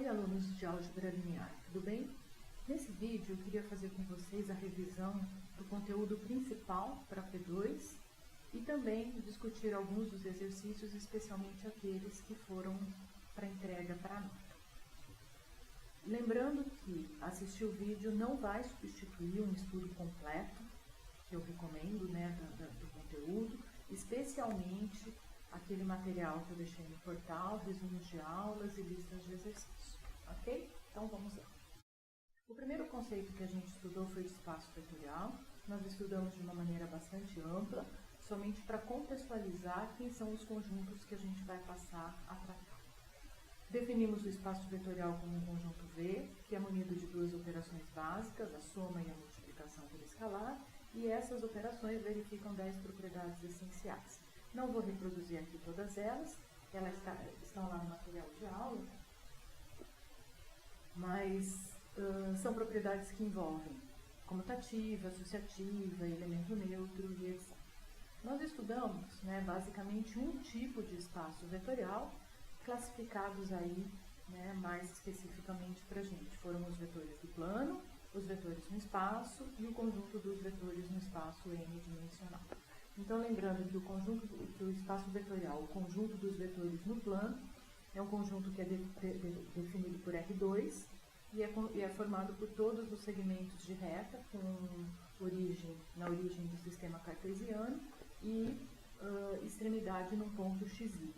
Oi, alunos de álgebra linear, tudo bem? Nesse vídeo eu queria fazer com vocês a revisão do conteúdo principal para P2 e também discutir alguns dos exercícios, especialmente aqueles que foram para entrega para nota. Lembrando que assistir o vídeo não vai substituir um estudo completo, que eu recomendo, do conteúdo, especialmente aquele material que eu deixei no portal, resumos de aulas e listas de exercícios, ok? Então vamos lá. O primeiro conceito que a gente estudou foi de espaço vetorial. Nós estudamos de uma maneira bastante ampla, somente para contextualizar quem são os conjuntos que a gente vai passar a tratar. Definimos o espaço vetorial como um conjunto V, que é munido de duas operações básicas, a soma e a multiplicação por escalar, e essas operações verificam 10 propriedades essenciais. Não vou reproduzir aqui todas elas estão lá no material de aula, mas são propriedades que envolvem comutativa, associativa, elemento neutro e etc. Nós estudamos, basicamente um tipo de espaço vetorial, classificados aí, mais especificamente para a gente. Foram os vetores do plano, os vetores no espaço e o conjunto dos vetores no espaço n-dimensional. Então, lembrando que o conjunto do espaço vetorial, o conjunto dos vetores no plano, é um conjunto que é definido por R2 e é formado por todos os segmentos de reta na origem do sistema cartesiano e extremidade num ponto xy.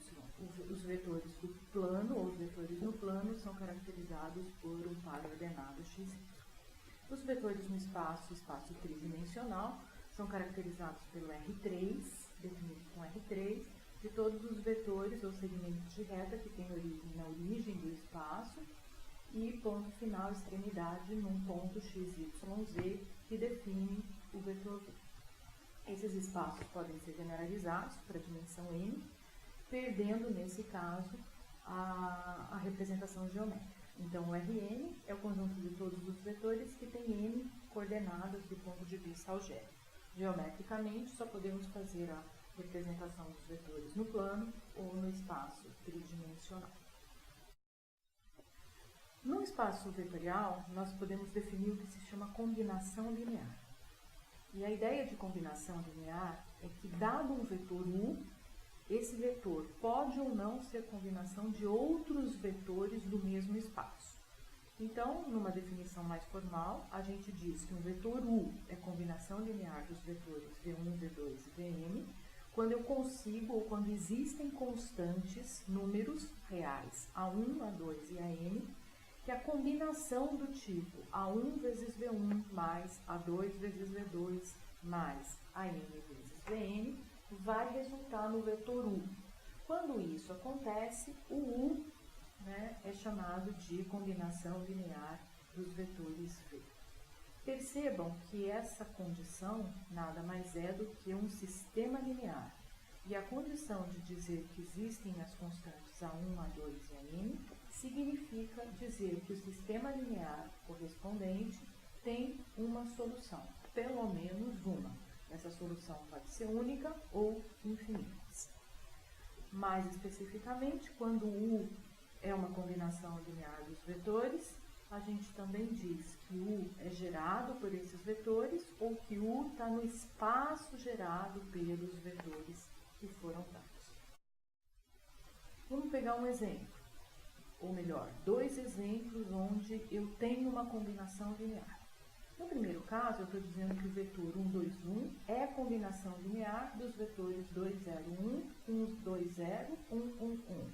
Os vetores do plano, ou os vetores no plano, são caracterizados por um par ordenado xy. Os vetores no espaço tridimensional, são caracterizados pelo R3, definido com R3, de todos os vetores ou segmentos de reta que têm origem na origem do espaço, e ponto final, extremidade, num ponto XYZ, que define o vetor V. Esses espaços podem ser generalizados para a dimensão n, perdendo, nesse caso, a representação geométrica. Então, o Rn é o conjunto de todos os vetores que tem n coordenadas do ponto de vista algébrico. Geometricamente, só podemos fazer a representação dos vetores no plano ou no espaço tridimensional. No espaço vetorial, nós podemos definir o que se chama combinação linear. E a ideia de combinação linear é que, dado um vetor U, esse vetor pode ou não ser combinação de outros vetores do mesmo espaço. Então, numa definição mais formal, a gente diz que um vetor U é combinação linear dos vetores V1, V2 e Vm, quando eu consigo, ou quando existem constantes, números reais, A1, A2 e Am, que a combinação do tipo A1 vezes V1 mais A2 vezes V2 mais Am vezes Vm vai resultar no vetor U. Quando isso acontece, o U é chamado de combinação linear dos vetores V. Percebam que essa condição nada mais é do que um sistema linear. E a condição de dizer que existem as constantes A1, A2 e Am significa dizer que o sistema linear correspondente tem uma solução, pelo menos uma. Essa solução pode ser única ou infinitas. Mais especificamente, quando U é uma combinação linear dos vetores, a gente também diz que U é gerado por esses vetores ou que U está no espaço gerado pelos vetores que foram dados. Vamos pegar um exemplo, ou melhor, dois exemplos onde eu tenho uma combinação linear. No primeiro caso, eu estou dizendo que o vetor 1, 2, 1 é a combinação linear dos vetores 2, 0, 1, 1, 2, 0, 1, 1, 1.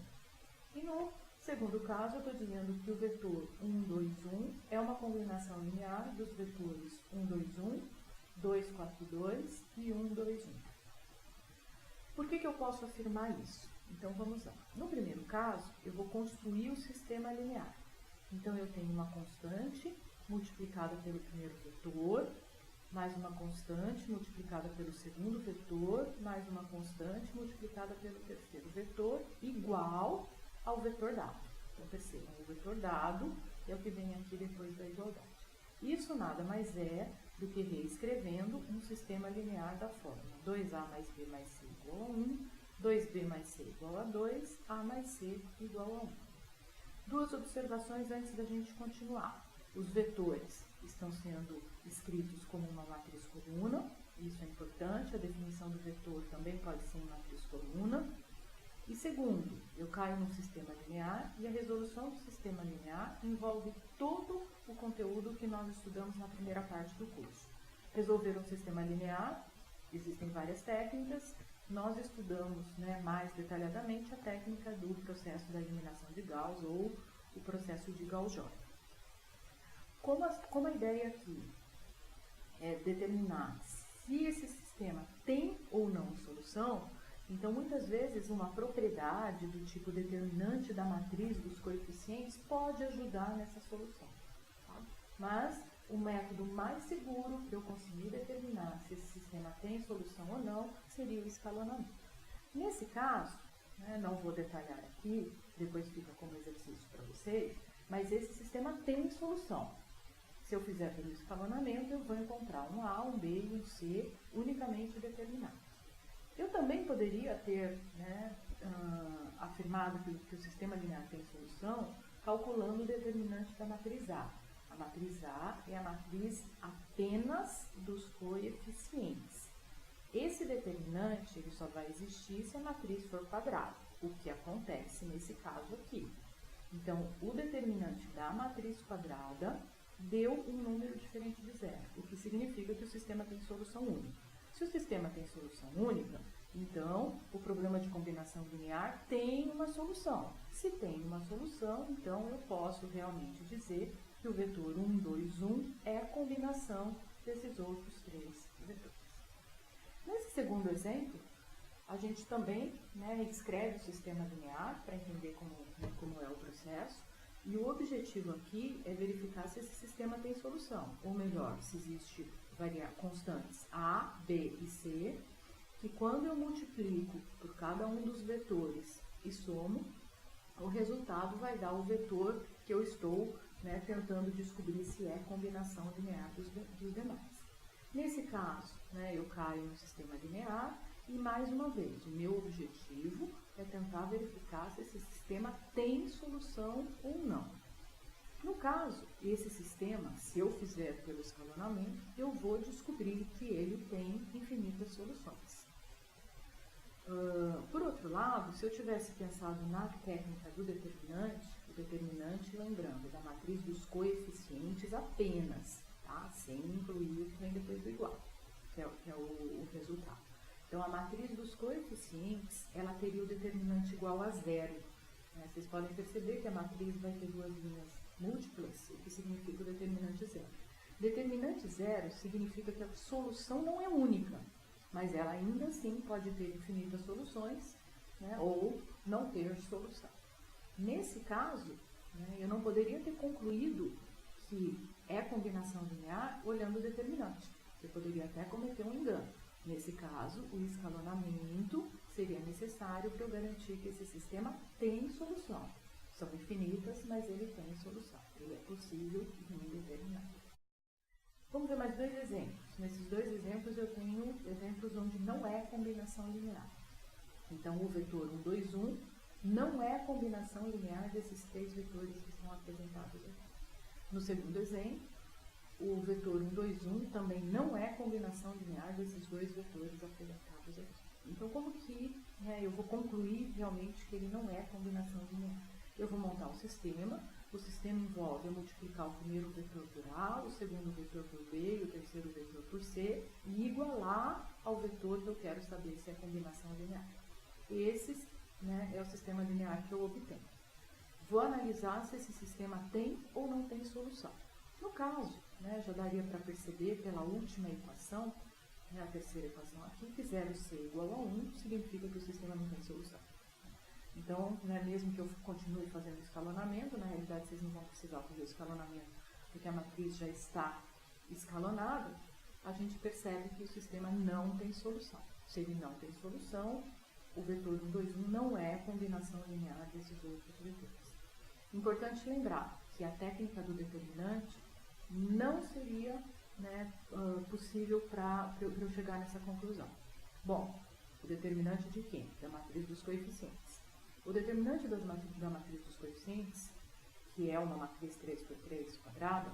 E no segundo caso, eu estou dizendo que o vetor 1, 2, 1 é uma combinação linear dos vetores 1, 2, 1, 2, 4, 2 e 1, 2, 1. Por que eu posso afirmar isso? Então, vamos lá. No primeiro caso, eu vou construir o sistema linear. Então, eu tenho uma constante multiplicada pelo primeiro vetor, mais uma constante multiplicada pelo segundo vetor, mais uma constante multiplicada pelo terceiro vetor, igual ao vetor dado. Então, percebam, o vetor dado é o que vem aqui depois da igualdade. Isso nada mais é do que reescrevendo um sistema linear da fórmula 2a mais b mais c igual a 1, 2b mais c igual a 2, a mais c igual a 1. Duas observações antes da gente continuar. Os vetores estão sendo escritos como uma matriz coluna, isso é importante, a definição do vetor também pode ser em matriz coluna. E segundo, eu caio num sistema linear e a resolução do sistema linear envolve todo o conteúdo que nós estudamos na primeira parte do curso. Resolver um sistema linear, existem várias técnicas, nós estudamos, mais detalhadamente a técnica do processo da eliminação de Gauss ou o processo de Gauss-Jordan. Como a ideia aqui é determinar se esse sistema tem ou não solução, então muitas vezes uma propriedade do tipo determinante da matriz dos coeficientes pode ajudar nessa solução. Tá? Mas o método mais seguro para eu conseguir determinar se esse sistema tem solução ou não seria o escalonamento. Nesse caso, não vou detalhar aqui, depois fica como exercício para vocês, mas esse sistema tem solução. Se eu fizer pelo escalonamento, eu vou encontrar um A, um B e um C unicamente determinados. Eu também poderia ter afirmado que o sistema linear tem solução calculando o determinante da matriz A. A matriz A é a matriz apenas dos coeficientes. Esse determinante ele só vai existir se a matriz for quadrada, o que acontece nesse caso aqui. Então, o determinante da matriz quadrada deu um número diferente de zero, o que significa que o sistema tem solução única. Se o sistema tem solução única, então o problema de combinação linear tem uma solução. Se tem uma solução, então eu posso realmente dizer que o vetor 1, 2, 1 é a combinação desses outros três vetores. Nesse segundo exemplo, a gente também escreve o sistema linear para entender como é o processo. E o objetivo aqui é verificar se esse sistema tem solução, ou melhor, se existe constantes A, B e C, que quando eu multiplico por cada um dos vetores e somo, o resultado vai dar o vetor que eu estou tentando descobrir se é combinação linear dos demais. Nesse caso, eu caio no sistema linear e, mais uma vez, o meu objetivo é tentar verificar se esse sistema tem solução ou não. No caso, esse sistema, se eu fizer pelo escalonamento, eu vou descobrir que ele tem infinitas soluções. Por outro lado, se eu tivesse pensado na técnica do determinante, o determinante, lembrando, da matriz dos coeficientes apenas, tá? Sem incluir o que vem depois do igual, que é o resultado. Então, a matriz dos coeficientes, ela teria o determinante igual a zero. Vocês podem perceber que a matriz vai ter duas linhas múltiplas, o que significa o determinante zero. Determinante zero significa que a solução não é única, mas ela ainda assim pode ter infinitas soluções, ou não ter solução. Nesse caso, eu não poderia ter concluído que é combinação linear olhando o determinante. Você poderia até cometer um engano. Nesse caso, o escalonamento seria necessário para eu garantir que esse sistema tem solução. São infinitas, mas ele tem solução. Ele é possível e determinado. Vamos ver mais dois exemplos. Nesses dois exemplos, eu tenho exemplos onde não é combinação linear. Então, o vetor 1, 2, 1 não é a combinação linear desses três vetores que estão apresentados aqui. No segundo exemplo, o vetor 1, 2, 1 também não é combinação linear desses dois vetores apresentados aqui. Então, como que eu vou concluir realmente que ele não é combinação linear? Eu vou montar um sistema, o sistema envolve eu multiplicar o primeiro vetor por A, o segundo vetor por B e o terceiro vetor por C e igualar ao vetor que eu quero saber se é combinação linear. Esse é o sistema linear que eu obtenho. Vou analisar se esse sistema tem ou não tem solução. No caso, já daria para perceber pela última equação, a terceira equação aqui, que 0c igual a 1 significa que o sistema não tem solução. Então, mesmo que eu continue fazendo escalonamento, na realidade vocês não vão precisar fazer o escalonamento, porque a matriz já está escalonada, a gente percebe que o sistema não tem solução. Se ele não tem solução, o vetor 1, 2, 1 não é a combinação linear desses outros vetores. Importante lembrar que a técnica do determinante não seria possível para eu chegar nessa conclusão. Bom, o determinante de quem? Da matriz dos coeficientes. O determinante da matriz dos coeficientes que é uma matriz 3×3 quadrada,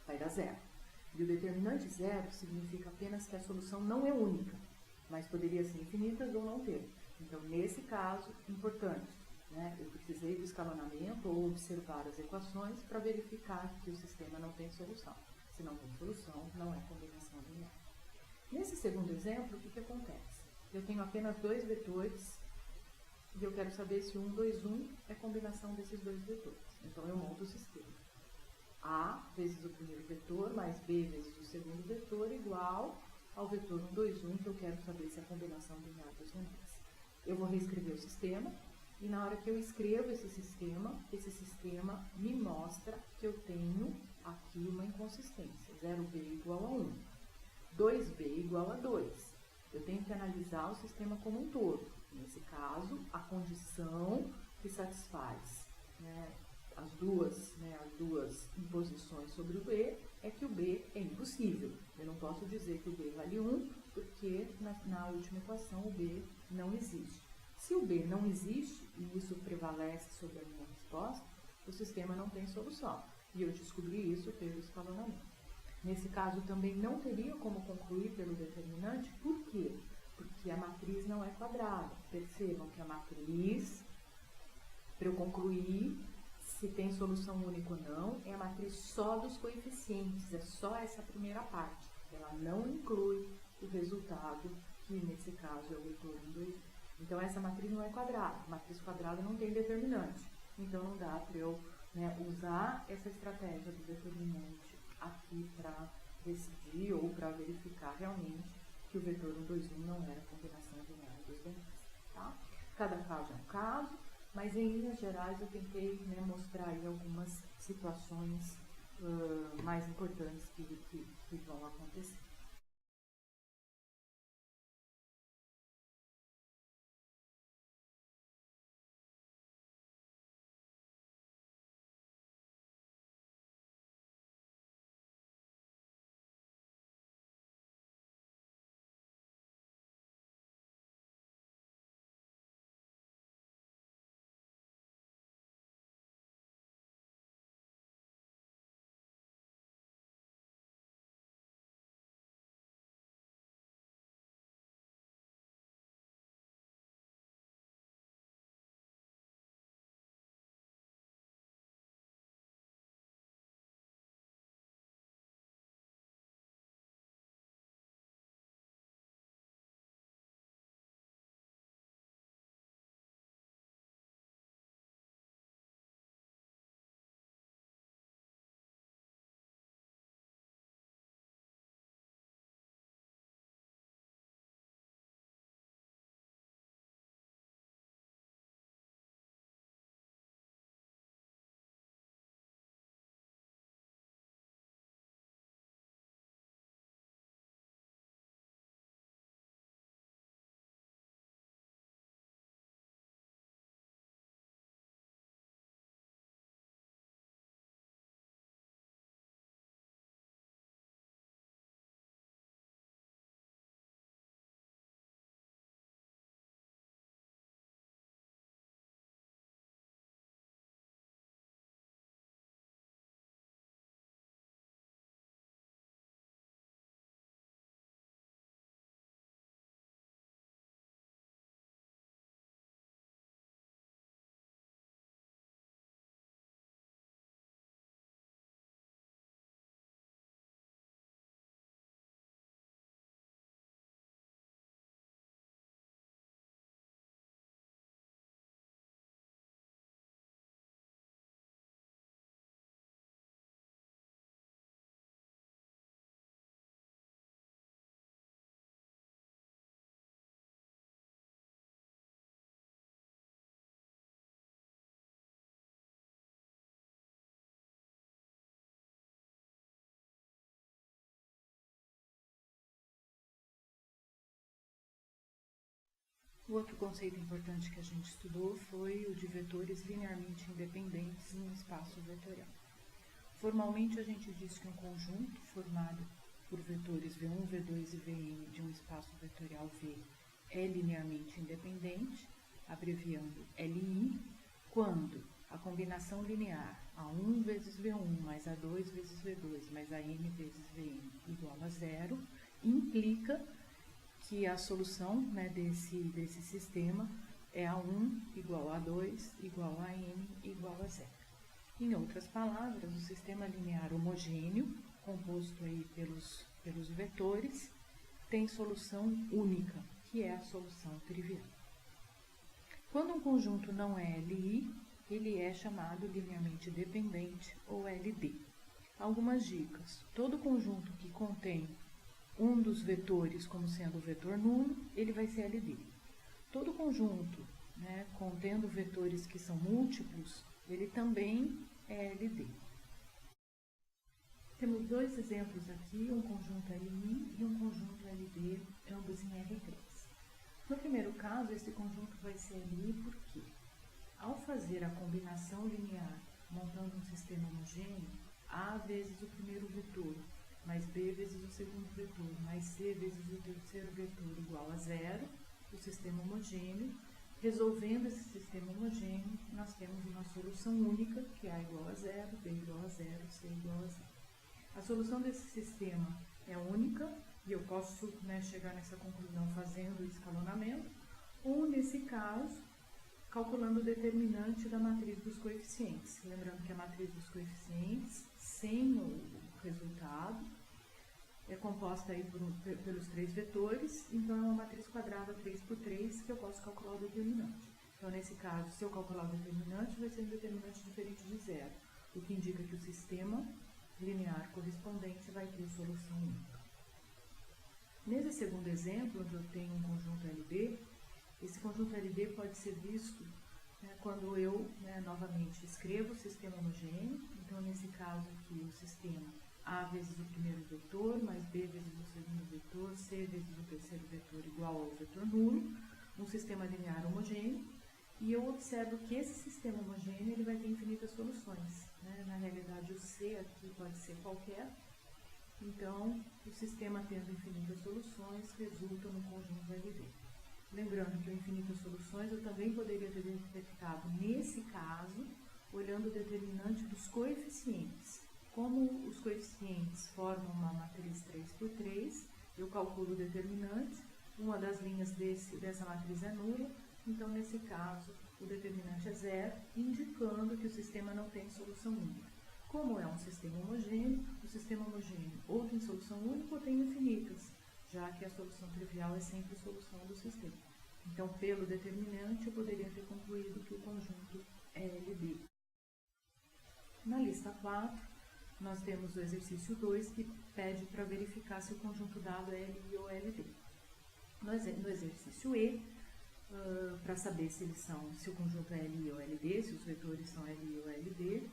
vai dar zero. E o determinante zero significa apenas que a solução não é única, mas poderia ser infinitas ou não ter. Então, nesse caso, importante, né? Eu precisei do escalonamento ou observar as equações para verificar que o sistema não tem solução. Se não tem solução, não é combinação linear. Nesse segundo exemplo, o que acontece? Eu tenho apenas dois vetores e eu quero saber se 1, 2, 1 é combinação desses dois vetores. Então, eu monto o sistema. A vezes o primeiro vetor mais B vezes o segundo vetor igual ao vetor 1, 2, 1, que eu quero saber se é a combinação linear dos limites. Eu vou reescrever o sistema e na hora que eu escrevo esse sistema me mostra que eu tenho aqui uma inconsistência. 0B igual a 1. 2B igual a 2. Eu tenho que analisar o sistema como um todo. Nesse caso, a condição que satisfaz, né, as duas imposições sobre o B é que o B é impossível. Eu não posso dizer que o B vale 1, porque na última equação o B não existe. Se o B não existe, e isso prevalece sobre a minha resposta, o sistema não tem solução. E eu descobri isso pelo escalonamento. Nesse caso, também não teria como concluir pelo determinante. Por quê? Porque a matriz não é quadrada. Percebam que a matriz, para eu concluir se tem solução única ou não, é a matriz só dos coeficientes, é só essa primeira parte. Ela não inclui o resultado, que nesse caso é o vetor 1, 2, 1. Então, essa matriz não é quadrada. A matriz quadrada não tem determinante. Então, não dá para eu, né, usar essa estratégia do determinante aqui para decidir ou para verificar realmente que o vetor 1, 2, 1 não era a combinação linear dos limites. Tá? Cada caso é um caso, mas em linhas gerais eu tentei, né, mostrar aí algumas situações mais importantes que vão acontecer. O outro conceito importante que a gente estudou foi o de vetores linearmente independentes em um espaço vetorial. Formalmente, a gente diz que um conjunto formado por vetores V1, V2 e Vn de um espaço vetorial V é linearmente independente, abreviando LI, quando a combinação linear A1 vezes V1 mais A2 vezes V2 mais AN vezes Vn igual a zero, implica que a solução, né, desse sistema é A1 igual a A2 igual a N igual a zero. Em outras palavras, o sistema linear homogêneo, composto aí pelos vetores, tem solução única, que é a solução trivial. Quando um conjunto não é LI, ele é chamado linearmente dependente ou LD. Algumas dicas: todo conjunto que contém um dos vetores como sendo o vetor nulo, ele vai ser LD. Todo conjunto, né, contendo vetores que são múltiplos, ele também é LD. Temos dois exemplos aqui, um conjunto LI e um conjunto LD, ambos em R3. No primeiro caso, esse conjunto vai ser LI porque, ao fazer a combinação linear montando um sistema homogêneo, A vezes o primeiro vetor, mais B vezes o segundo vetor, mais C vezes o terceiro vetor igual a zero, o sistema homogêneo. Resolvendo esse sistema homogêneo, nós temos uma solução única, que é A igual a zero, B igual a zero, C igual a zero. A solução desse sistema é única, e eu posso, né, chegar nessa conclusão fazendo o escalonamento, ou, nesse caso, calculando o determinante da matriz dos coeficientes. Lembrando que a matriz dos coeficientes, sem o resultado, é composta aí pelos três vetores, então é uma matriz quadrada 3 por 3 que eu posso calcular o determinante. Então, nesse caso, se eu calcular o determinante, vai ser um determinante diferente de zero, o que indica que o sistema linear correspondente vai ter solução única. Nesse segundo exemplo, onde eu tenho um conjunto LD, esse conjunto LD pode ser visto, né, quando eu, né, novamente escrevo o sistema homogêneo. Então, nesse caso aqui, o sistema A vezes o primeiro vetor, mais B vezes o segundo vetor, C vezes o terceiro vetor igual ao vetor nulo, um sistema linear homogêneo, e eu observo que esse sistema homogêneo ele vai ter infinitas soluções, né? Na realidade, o C aqui pode ser qualquer, então o sistema tendo infinitas soluções resulta no conjunto LD. Lembrando que o infinitas soluções eu também poderia ter detectado nesse caso, olhando o determinante dos coeficientes. Como os coeficientes formam uma matriz 3 por 3, eu calculo o determinante, uma das linhas dessa matriz é nula, então nesse caso o determinante é zero, indicando que o sistema não tem solução única. Como é um sistema homogêneo, o sistema homogêneo ou tem solução única ou tem infinitas, já que a solução trivial é sempre a solução do sistema. Então, pelo determinante, eu poderia ter concluído que o conjunto é LD. Na lista 4, nós temos o exercício 2, que pede para verificar se o conjunto dado é LI ou LD. No exercício E, para saber se o conjunto é LI ou LD, se os vetores são LI ou LD,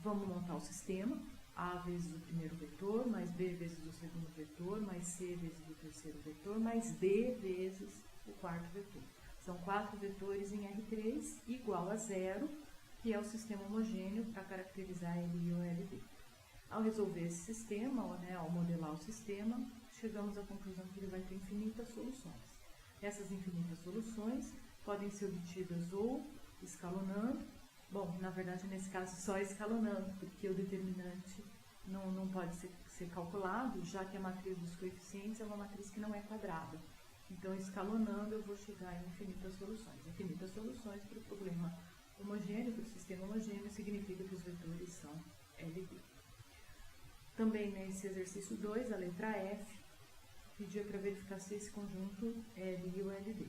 vamos montar o sistema. A vezes o primeiro vetor, mais B vezes o segundo vetor, mais C vezes o terceiro vetor, mais D vezes o quarto vetor. São 4 vetores em R3 igual a zero, que é o sistema homogêneo para caracterizar LI ou LD. Ao resolver esse sistema, né, ao modelar o sistema, chegamos à conclusão que ele vai ter infinitas soluções. Essas infinitas soluções podem ser obtidas ou escalonando. Bom, na verdade, nesse caso, só escalonando, porque o determinante não pode ser calculado, já que a matriz dos coeficientes é uma matriz que não é quadrada. Então, escalonando, eu vou chegar em infinitas soluções. Infinitas soluções para o problema homogêneo, para o sistema homogêneo, significa que os vetores são LD. Também nesse exercício 2, a letra F, pedia para verificar se esse conjunto é LI ou LD.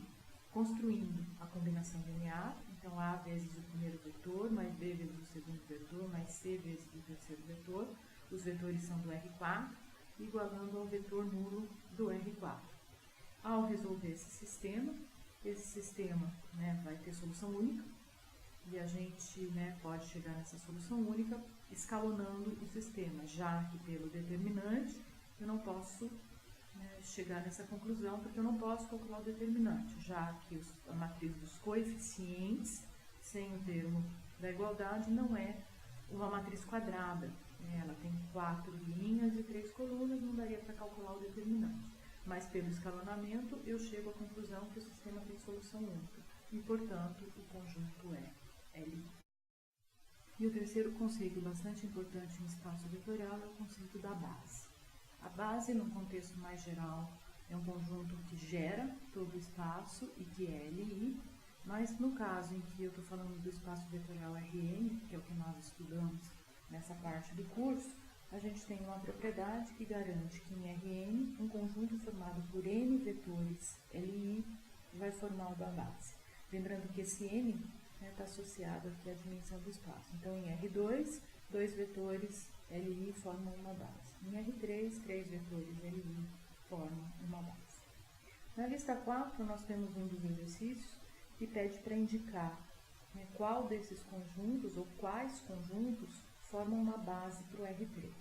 Construindo a combinação linear, então A vezes o primeiro vetor, mais B vezes o segundo vetor, mais C vezes o terceiro vetor, os vetores são do R4, igualando ao vetor nulo do R4. Ao resolver esse sistema, né, vai ter solução única, e a gente, né, pode chegar nessa solução única escalonando o sistema, já que pelo determinante eu não posso, né, chegar nessa conclusão, porque eu não posso calcular o determinante, já que a matriz dos coeficientes, sem o termo da igualdade, não é uma matriz quadrada, né? Ela tem 4 linhas e 3 colunas, não daria para calcular o determinante. Mas pelo escalonamento eu chego à conclusão que o sistema tem solução única e, portanto, o conjunto é LI. E o terceiro conceito bastante importante no espaço vetorial é o conceito da base. A base, num contexto mais geral, é um conjunto que gera todo o espaço e que é LI, mas no caso em que eu estou falando do espaço vetorial Rn, que é o que nós estudamos nessa parte do curso, a gente tem uma propriedade que garante que em Rn, um conjunto formado por n vetores Li vai formar uma base. Lembrando que esse n está associado aqui à dimensão do espaço. Então, em R2, dois vetores Li formam uma base. Em R3, três vetores Li formam uma base. Na lista 4, nós temos um dos exercícios que pede para indicar qual desses conjuntos ou quais conjuntos formam uma base para o R3.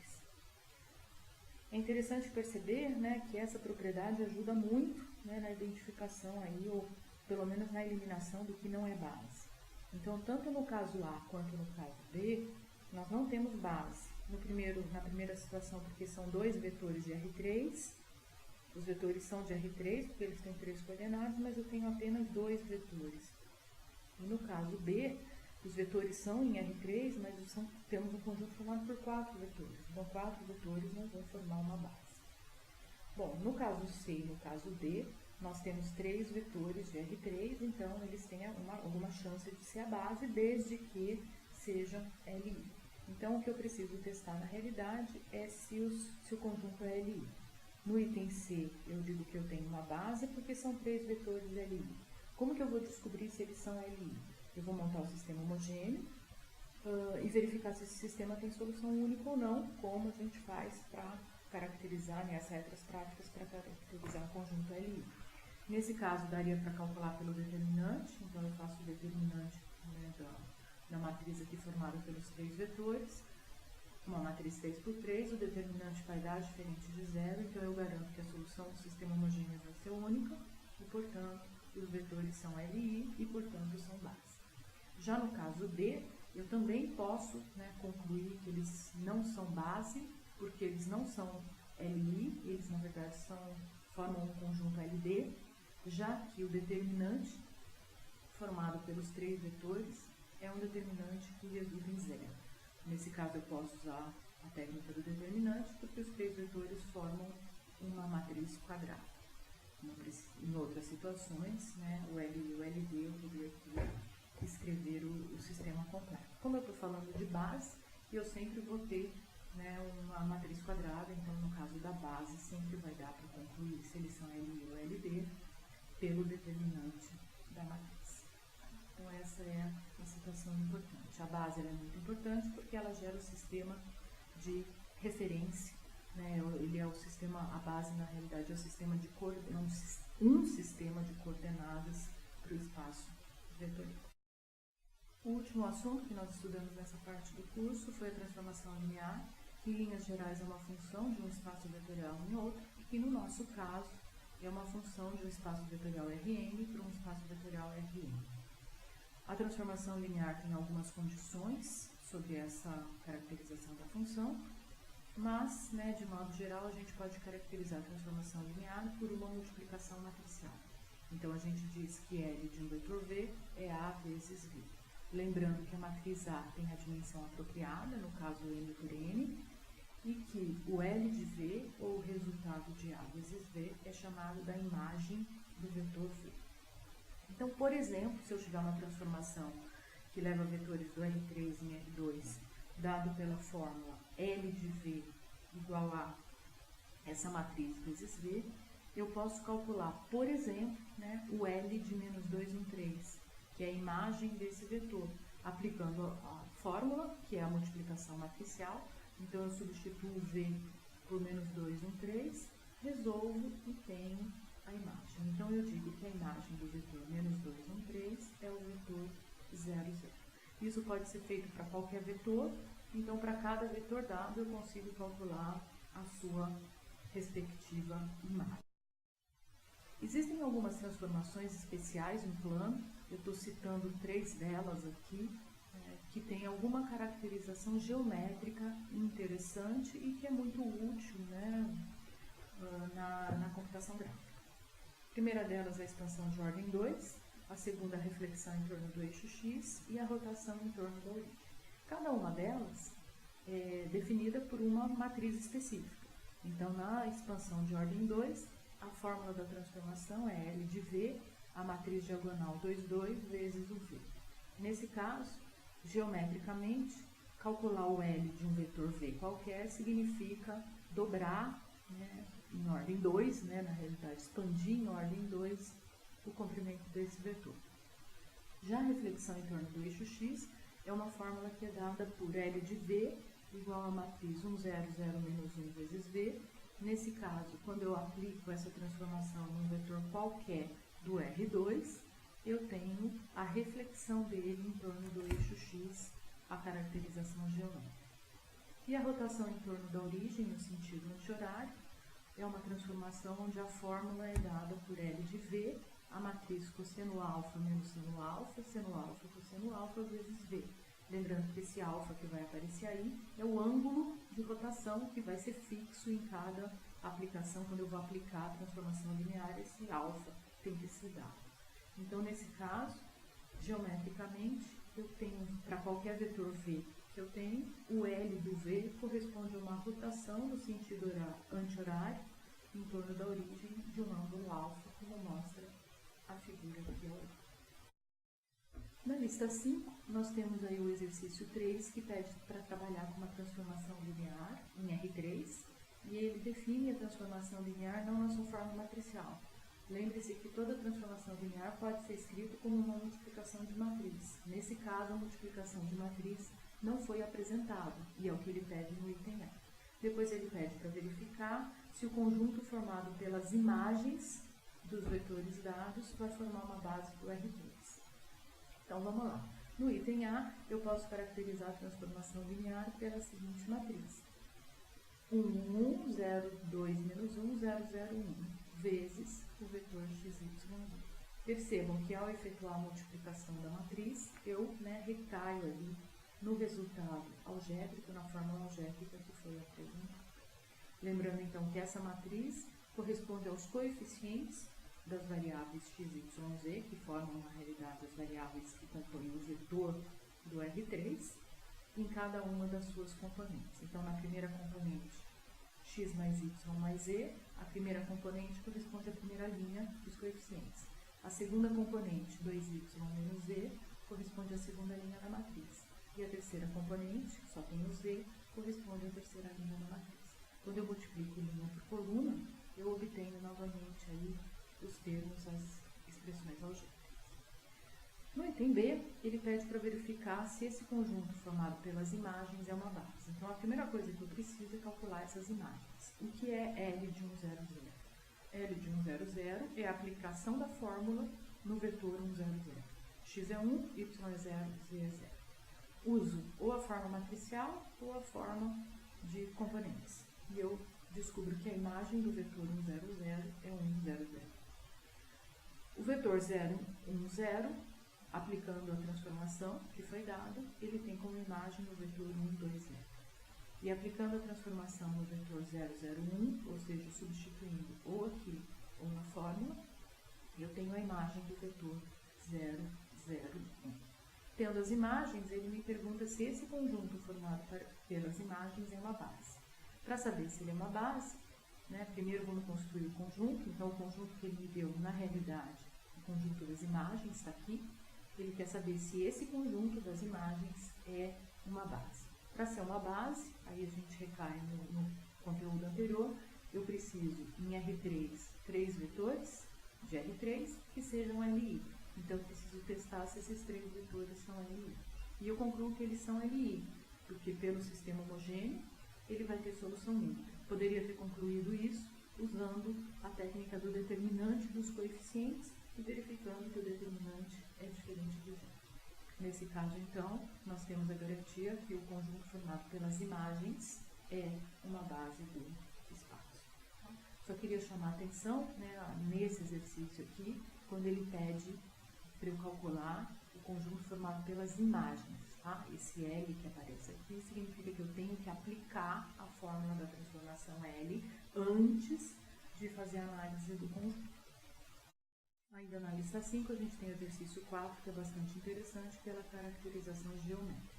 É interessante perceber que essa propriedade ajuda muito na identificação aí, ou pelo menos na eliminação do que não é base. Então, tanto no caso A quanto no caso B, nós não temos base. Na primeira situação, porque são dois vetores de R3, os vetores são de R3, porque eles têm 3 coordenadas, mas eu tenho apenas 2 vetores. E no caso B, os vetores são em R3, mas temos um conjunto formado por 4 vetores. Então, 4 vetores nós vamos formar uma base. Bom, no caso C e no caso D, nós temos 3 vetores de R3, então eles têm alguma chance de ser a base, desde que sejam LI. Então, o que eu preciso testar na realidade é se o conjunto é LI. No item C, eu digo que eu tenho uma base, porque são 3 vetores LI. Como que eu vou descobrir se eles são LI? Eu vou montar o sistema homogêneo e verificar se esse sistema tem solução única ou não, como a gente faz para caracterizar as regras práticas para caracterizar um conjunto LI. Nesse caso, daria para calcular pelo determinante, então eu faço o determinante da matriz aqui formada pelos 3 vetores, uma matriz 3 por 3, o determinante vai dar diferente de zero, então eu garanto que a solução do sistema homogêneo vai ser única, e portanto, os vetores são LI e portanto são base. Já no caso D, eu também posso concluir que eles não são base, porque eles não são LI, eles na verdade formam um conjunto LD, já que o determinante formado pelos 3 vetores é um determinante que resulta em zero. Nesse caso eu posso usar a técnica do determinante, porque os 3 vetores formam uma matriz quadrada. Em outras situações, o L e o LD eu poderia escrever o sistema completo. Como eu estou falando de base, eu sempre vou ter uma matriz quadrada, então no caso da base sempre vai dar para concluir se eles são L ou LD pelo determinante da matriz. Então essa é uma situação importante. A base é muito importante porque ela gera o sistema de referência, ele é o sistema, a base na realidade é o sistema de um sistema de coordenadas para o espaço vetorial. O último assunto que nós estudamos nessa parte do curso foi a transformação linear, que em linhas gerais é uma função de um espaço vetorial em outro, e que no nosso caso é uma função de um espaço vetorial Rn para um espaço vetorial Rn. A transformação linear tem algumas condições sobre essa caracterização da função, mas, de modo geral, a gente pode caracterizar a transformação linear por uma multiplicação matricial. Então, a gente diz que L de um vetor V é A vezes V. Lembrando que a matriz A tem a dimensão apropriada, no caso N por N, e que o L de V, ou o resultado de A vezes V, é chamado da imagem do vetor V. Então, por exemplo, se eu tiver uma transformação que leva vetores do R3 em R2, dado pela fórmula L de V igual a essa matriz vezes V, eu posso calcular, por exemplo, o L de menos 2, 1, 3, que é a imagem desse vetor, aplicando a fórmula, que é a multiplicação matricial. Então, eu substituo V por menos 2, 1, 3, resolvo e tenho a imagem. Então, eu digo que a imagem do vetor menos 2, 1, 3 é o vetor 0, 0. Isso pode ser feito para qualquer vetor, então, para cada vetor dado, eu consigo calcular a sua respectiva imagem. Existem algumas transformações especiais no plano, eu estou citando 3 delas aqui, que tem alguma caracterização geométrica interessante e que é muito útil na computação gráfica. A primeira delas é a expansão de ordem 2, a segunda a reflexão em torno do eixo X e a rotação em torno da origem. Cada uma delas é definida por uma matriz específica. Então, na expansão de ordem 2, a fórmula da transformação é L de V, a matriz diagonal 2, 2 vezes o V. Nesse caso, geometricamente, calcular o L de um vetor V qualquer significa dobrar, né, em ordem 2, né, na realidade expandir em ordem 2 o comprimento desse vetor. Já a reflexão em torno do eixo X é uma fórmula que é dada por L de V igual a matriz 1, 0, 0 menos 1 vezes V. Nesse caso, quando eu aplico essa transformação num vetor qualquer do R2, eu tenho a reflexão dele em torno do eixo X, a caracterização geométrica. E a rotação em torno da origem, no sentido anti-horário, é uma transformação onde a fórmula é dada por L de V, a matriz cosseno alfa menos seno alfa cosseno alfa vezes V. Lembrando que esse alfa que vai aparecer aí é o ângulo de rotação que vai ser fixo em cada aplicação. Quando eu vou aplicar a transformação linear, esse alfa tem que ser dado. Então, nesse caso, geometricamente, eu tenho, para qualquer vetor V que eu tenho, o L do V corresponde a uma rotação no sentido anti-horário em torno da origem de um ângulo alfa, como mostra a figura aqui. Na lista 5, nós temos aí o exercício 3, que pede para trabalhar com uma transformação linear em R3, e ele define a transformação linear não na sua forma matricial. Lembre-se que toda transformação linear pode ser escrita como uma multiplicação de matriz. Nesse caso, a multiplicação de matriz não foi apresentada, e é o que ele pede no item A. Depois ele pede para verificar se o conjunto formado pelas imagens dos vetores dados vai formar uma base do R3. Então, vamos lá. No item A, eu posso caracterizar a transformação linear pela seguinte matriz. 1, 1, 0, 2, menos 1, 0, 0, 1, vezes o vetor x, y, z. Percebam que ao efetuar a multiplicação da matriz, eu recaio ali no resultado algébrico, na fórmula algébrica que foi apresentada. Lembrando, então, que essa matriz corresponde aos coeficientes das variáveis x, y, z, que formam, na realidade, as variáveis que compõem o vetor do R3, em cada uma das suas componentes. Então, na primeira componente, x mais y mais z, a primeira componente corresponde à primeira linha dos coeficientes. A segunda componente, 2y menos z, corresponde à segunda linha da matriz. E a terceira componente, que só tem o z, corresponde à terceira linha da matriz. Quando eu multiplico linha por coluna, eu obtenho novamente aí os termos, as expressões algébricas. No item B, ele pede para verificar se esse conjunto formado pelas imagens é uma base. Então, a primeira coisa que eu preciso é calcular essas imagens. O que é L de 1, 0, 0? L de 1, 0, 0 é a aplicação da fórmula no vetor 1, 0, 0. X é 1, y é 0, z é 0. Uso ou a forma matricial ou a forma de componentes. E eu descubro que a imagem do vetor 1, 0, 0 é 1, 0, 0. O vetor 0, 1, 0, aplicando a transformação que foi dada, ele tem como imagem o vetor 1, 2, 0. E aplicando a transformação no vetor 0, 0, 1, ou seja, substituindo ou aqui ou na fórmula, eu tenho a imagem do vetor 0, 0, 1. Tendo as imagens, ele me pergunta se esse conjunto formado pelas imagens é uma base. Para saber se ele é uma base, primeiro vamos construir o conjunto. Então, o conjunto que ele me deu, na realidade, o conjunto das imagens está aqui. Ele quer saber se esse conjunto das imagens é uma base. Para ser uma base, aí a gente recai no conteúdo anterior, eu preciso, em R3, 3 vetores de R3 que sejam LI. Então, eu preciso testar se esses 3 vetores são LI. E eu concluo que eles são LI, porque pelo sistema homogêneo, ele vai ter solução única. Poderia ter concluído isso usando a técnica do determinante dos coeficientes e verificando que o determinante é diferente do zero. Nesse caso, então, nós temos a garantia que o conjunto formado pelas imagens é uma base do espaço. Só queria chamar a atenção, nesse exercício aqui, quando ele pede para eu calcular o conjunto formado pelas imagens. Tá? Esse L que aparece aqui significa que eu tenho que aplicar a fórmula da transformação L antes de fazer a análise do conjunto. Ainda na lista 5, a gente tem o exercício 4, que é bastante interessante pela caracterização geométrica.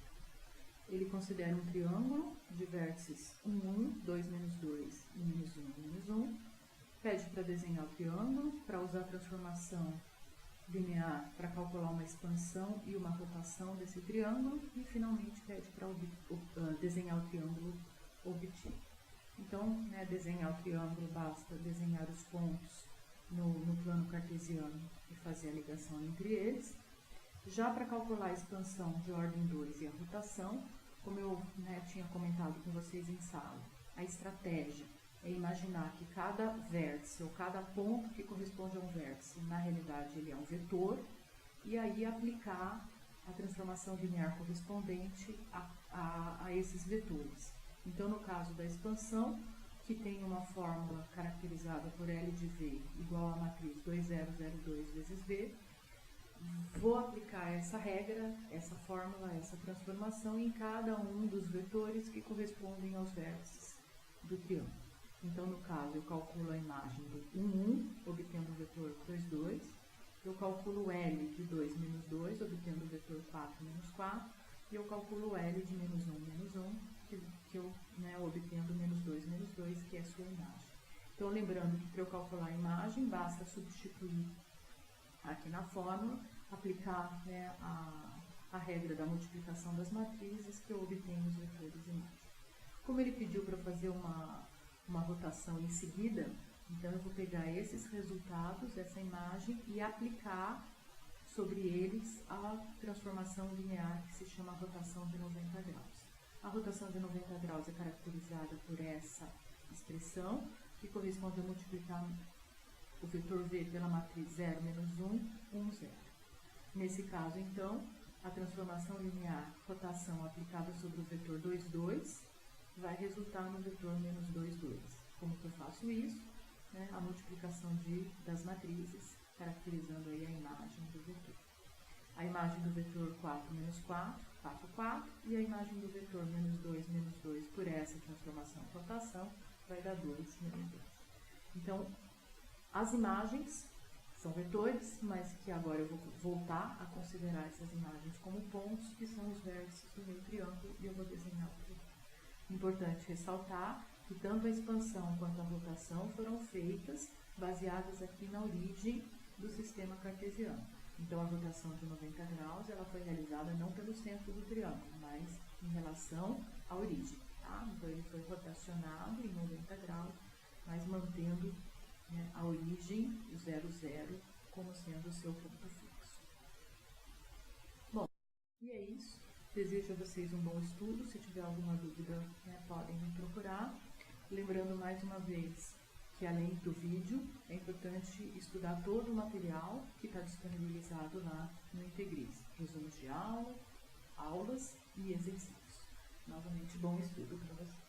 considera um triângulo de vértices 1, 1, 2, menos 2 e menos 1, menos 1. Pede para desenhar o triângulo, para usar a transformação linear para calcular uma expansão e uma rotação desse triângulo e finalmente pede para desenhar o triângulo obtido. Então, desenhar o triângulo basta desenhar os pontos no plano cartesiano e fazer a ligação entre eles. Já para calcular a expansão de ordem 2 e a rotação, como eu tinha comentado com vocês em sala, a estratégia é imaginar que cada vértice ou cada ponto que corresponde a um vértice, na realidade ele é um vetor, e aí aplicar a transformação linear correspondente a esses vetores. Então, no caso da expansão, que tem uma fórmula caracterizada por L de V igual à matriz 2002 vezes V, vou aplicar essa regra, essa fórmula, essa transformação em cada um dos vetores que correspondem aos vértices do triângulo. Então, no caso, eu calculo a imagem do 1, 1, obtendo o vetor 2, 2. Eu calculo L de 2, menos 2, obtendo o vetor 4, menos 4. E eu calculo L de menos 1, menos 1, que eu obtendo menos 2, menos 2, que é a sua imagem. Então, lembrando que para eu calcular a imagem, basta substituir aqui na fórmula, aplicar a regra da multiplicação das matrizes que eu obtenho os vetores imagem. Como ele pediu para fazer uma rotação em seguida, então eu vou pegar esses resultados, essa imagem, e aplicar sobre eles a transformação linear que se chama rotação de 90 graus. A rotação de 90 graus é caracterizada por essa expressão, que corresponde a multiplicar o vetor V pela matriz 0, menos 1, 1, 0. Nesse caso, então, a transformação linear rotação aplicada sobre o vetor 2, 2 vai resultar no vetor menos 2, 2. Como que eu faço isso? A multiplicação das matrizes, caracterizando aí a imagem do vetor. A imagem do vetor 4, menos 4, 4, 4, e a imagem do vetor menos 2, por essa transformação rotação, vai dar 2, menos 2. Então, as imagens são vetores, mas que agora eu vou voltar a considerar essas imagens como pontos, que são os vértices do meu triângulo, e eu vou desenhar o triângulo. Importante ressaltar que tanto a expansão quanto a rotação foram feitas baseadas aqui na origem do sistema cartesiano. Então, a rotação de 90 graus ela foi realizada não pelo centro do triângulo, mas em relação à origem. Tá? Então, ele foi rotacionado em 90 graus, mas mantendo a origem, o 0, 0, como sendo o seu ponto fixo. Bom, e é isso. Desejo a vocês um bom estudo. Se tiver alguma dúvida, podem me procurar. Lembrando mais uma vez que, além do vídeo, é importante estudar todo o material que está disponibilizado lá no Integris. Resumos de aula, aulas e exercícios. Novamente, bom estudo para vocês.